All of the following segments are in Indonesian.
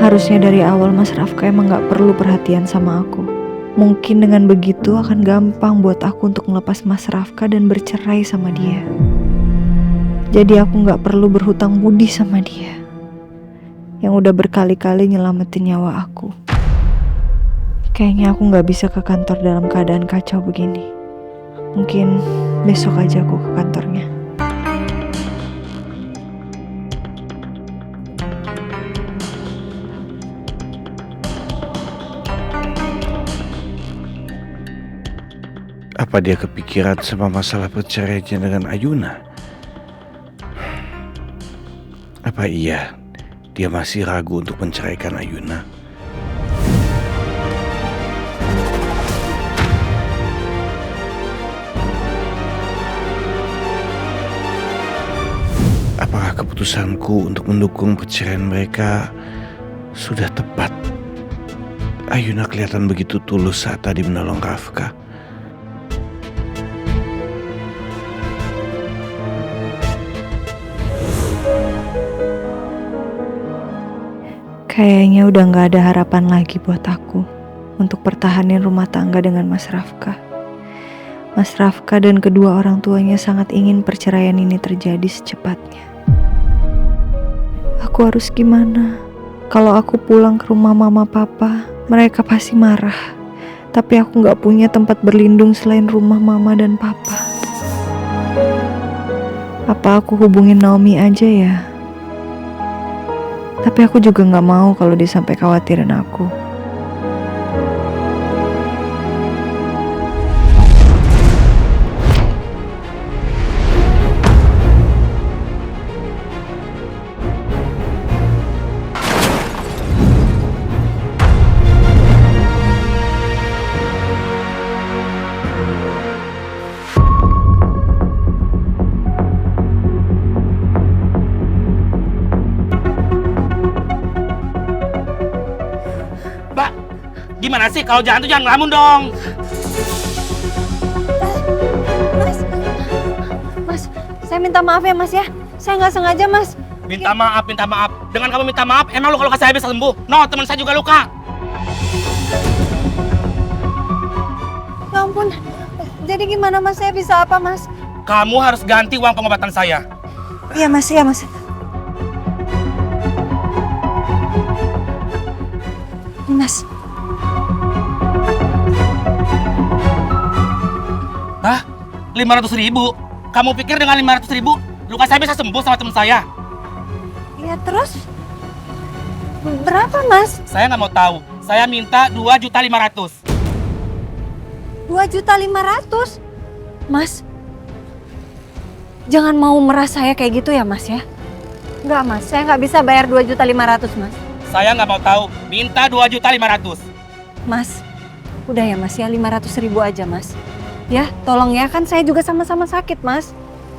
Harusnya dari awal Mas Rafka emang gak perlu perhatian sama aku. Mungkin dengan begitu akan gampang buat aku untuk melepas Mas Rafka dan bercerai sama dia. Jadi aku gak perlu berhutang budi sama dia yang udah berkali-kali nyelamatin nyawa aku. Kayaknya aku gak bisa ke kantor dalam keadaan kacau begini. Mungkin besok aja aku ke kantornya. Apa dia kepikiran sama masalah perceraiannya dengan Ayuna? Apa iya dia masih ragu untuk menceraikan Ayuna? Apakah keputusanku untuk mendukung perceraian mereka sudah tepat? Ayuna kelihatan begitu tulus saat tadi menolong Rafka. Kayaknya udah gak ada harapan lagi buat aku untuk pertahanin rumah tangga dengan Mas Rafka. Mas Rafka dan kedua orang tuanya sangat ingin perceraian ini terjadi secepatnya. Aku harus gimana? Kalau aku pulang ke rumah mama papa, mereka pasti marah. Tapi aku gak punya tempat berlindung selain rumah mama dan papa. Apa aku hubungin Naomi aja ya? Tapi aku juga gak mau kalau dia sampai khawatirin aku. Gimana sih kalau jalan tuh jangan ngelamun dong. Mas, saya minta maaf ya Mas ya. Saya nggak sengaja Mas. Minta maaf. Dengan kamu minta maaf, emang luka saya bisa sembuh? No, teman saya juga luka. Ya ampun. Jadi gimana Mas? Saya bisa apa Mas? Kamu harus ganti uang pengobatan saya. Iya Mas, iya Mas. Mas. Hah? 500.000? Kamu pikir dengan 500.000 luka saya bisa sembuh sama teman saya? Ya terus? Berapa Mas? Saya nggak mau tahu. Saya minta 2.500.000. 2.500.000? Mas, jangan mau merah saya kayak gitu ya Mas ya? Enggak Mas, saya nggak bisa bayar 2.500.000 Mas. Saya nggak mau tahu. Minta 2.500.000. Mas, udah ya Mas ya, 500.000 aja Mas. Ya, tolong ya, kan saya juga sama-sama sakit Mas.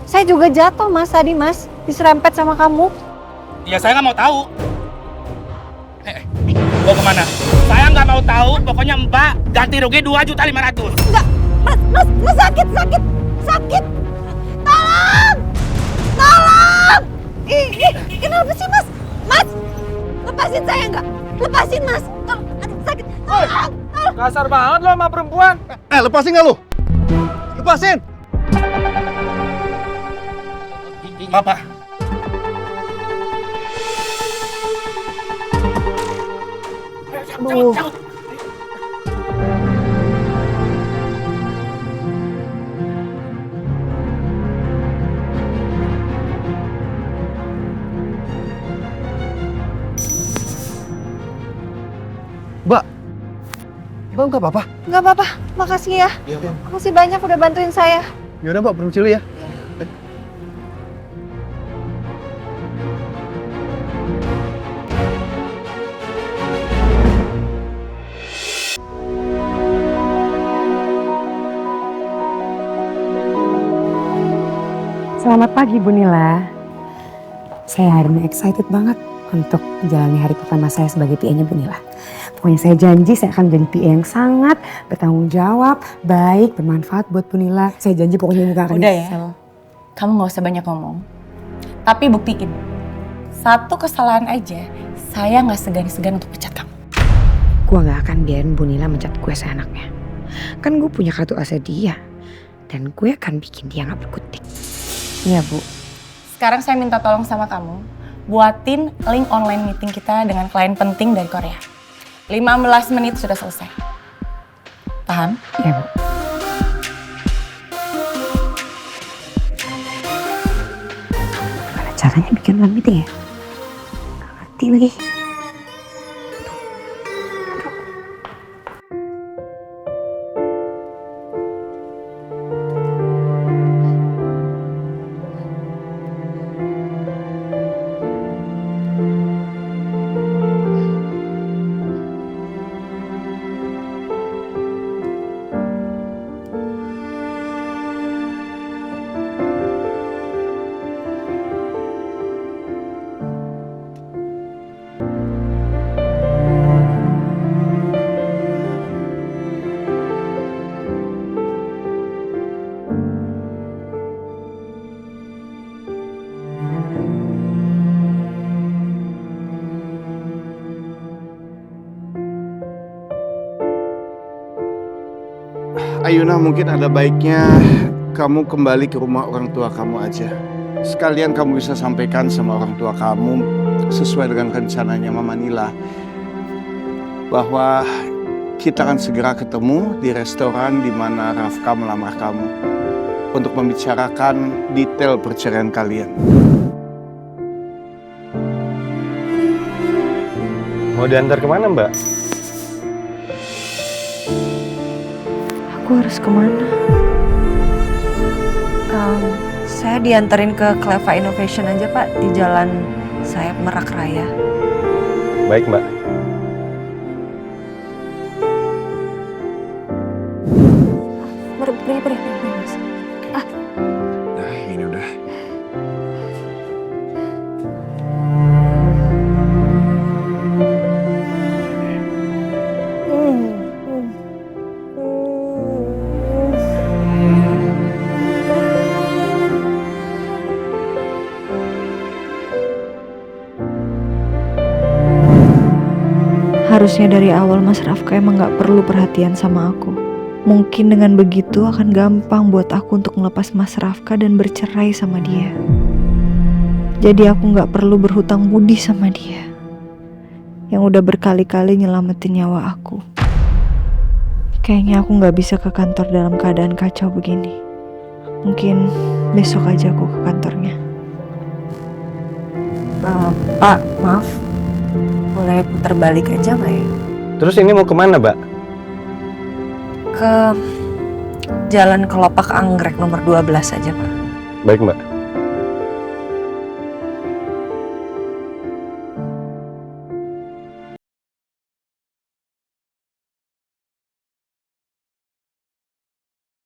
Saya juga jatuh Mas tadi Mas, diserempet sama kamu. Ya saya nggak mau tahu. Mau kemana? Saya nggak mau tahu. Pokoknya Mbak ganti rugi 2.500.000. Enggak, Mas sakit. Tolong! Kenapa sih Mas? Mas, lepasin saya enggak? Lepasin Mas. Aduh, sakit. Tolong! Kasar banget lo sama perempuan. Lepasin nggak lu? Lepasin! Bapak. Cabut. Mbak nggak apa-apa? Nggak apa-apa, makasih ya. Makasih banyak udah bantuin saya. Yaudah Mbak, permisi dulu ya. Selamat pagi Bu Nila. Saya hari ini excited banget untuk menjalani hari pertama saya sebagai PA-nya Bu Nila. Pokoknya saya janji saya akan menjadi PA yang sangat bertanggung jawab, baik, bermanfaat buat Bu Nila. Saya janji pokoknya ini gak akan Udah ya, nyesel. kamu gak usah banyak ngomong. Tapi buktiin, satu kesalahan aja saya nggak segan-segan untuk pecat kamu. Gue nggak akan biarin Bu Nila mencat gue seenaknya. Kan gue punya kartu as dia. Dan gue akan bikin dia nggak berkutik. Iya, Bu. Sekarang saya minta tolong sama kamu. Buatin link online meeting kita dengan klien penting dari Korea. 15 menit sudah selesai. Paham? Iya, Bu. Gimana caranya bikin online meeting ya? Gak ngerti lagi. Ayuna, mungkin ada baiknya kamu kembali ke rumah orang tua kamu aja. Sekalian kamu bisa sampaikan sama orang tua kamu sesuai dengan rencananya Mama Nila bahwa kita akan segera ketemu di restoran di mana Rafka melamar kamu untuk membicarakan detail perceraian kalian. Mau diantar kemana, Mbak? Aku harus kemana? Saya dianterin ke Cleva Innovation aja Pak, di Jalan Sayap Merak Raya. Baik, Mbak. Beri, Mas. Nah, ini udah. Harusnya dari awal Mas Rafka emang gak perlu perhatian sama aku. Mungkin dengan begitu akan gampang buat aku untuk melepas Mas Rafka dan bercerai sama dia. Jadi aku gak perlu berhutang budi sama dia, yang udah berkali-kali nyelamatin nyawa aku. Kayaknya aku gak bisa ke kantor dalam keadaan kacau begini. Mungkin besok aja aku ke kantornya. Pak, maaf. Boleh putar balik aja nggak ya? Terus ini mau kemana, Mbak? Ke Jalan Kelopak Anggrek nomor 12 aja, Pak. Baik, Mbak.